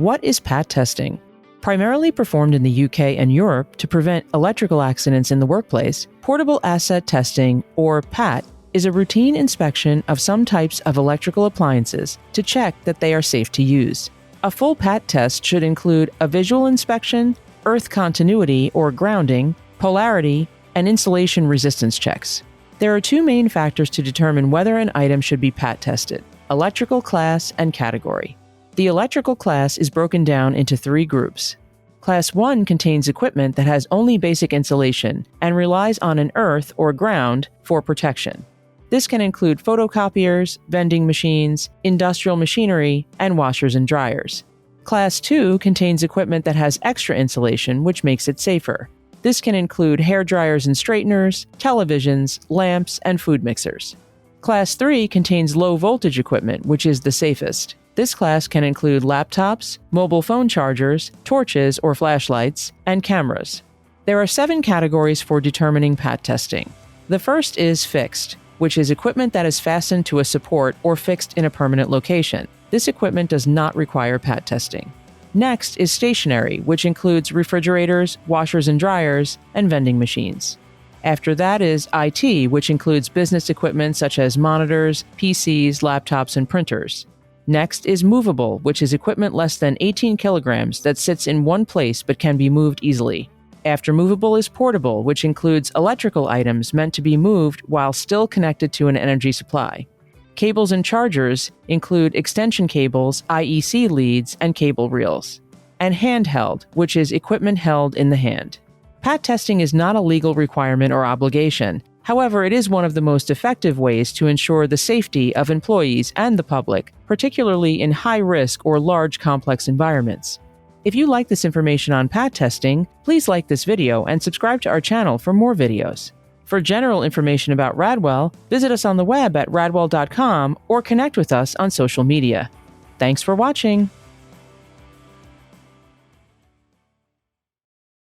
What is PAT testing? Primarily performed in the UK and Europe to prevent electrical accidents in the workplace, portable asset testing, or PAT, is a routine inspection of some types of electrical appliances to check that they are safe to use. A full PAT test should include a visual inspection, earth continuity or grounding, polarity, and insulation resistance checks. There are two main factors to determine whether an item should be PAT tested: electrical class and category. The electrical class is broken down into three groups. Class 1 contains equipment that has only basic insulation and relies on an earth or ground for protection. This can include photocopiers, vending machines, industrial machinery, and washers and dryers. Class 2 contains equipment that has extra insulation, which makes it safer. This can include hair dryers and straighteners, televisions, lamps, and food mixers. Class 3 contains low voltage equipment, which is the safest. This class can include laptops, mobile phone chargers, torches or flashlights, and cameras. There are 7 categories for determining PAT testing. The first is fixed, which is equipment that is fastened to a support or fixed in a permanent location. This equipment does not require PAT testing. Next is stationary, which includes refrigerators, washers and dryers, and vending machines. After that is IT, which includes business equipment such as monitors, PCs, laptops, and printers. Next is movable, which is equipment less than 18 kilograms that sits in one place but can be moved easily. After movable is portable, which includes electrical items meant to be moved while still connected to an energy supply. Cables and chargers include extension cables, IEC leads, and cable reels. And handheld, which is equipment held in the hand. PAT testing is not a legal requirement or obligation. However, it is one of the most effective ways to ensure the safety of employees and the public, particularly in high-risk or large complex environments. If you like this information on PAT testing, please like this video and subscribe to our channel for more videos. For general information about Radwell, visit us on the web at radwell.com or connect with us on social media. Thanks for watching!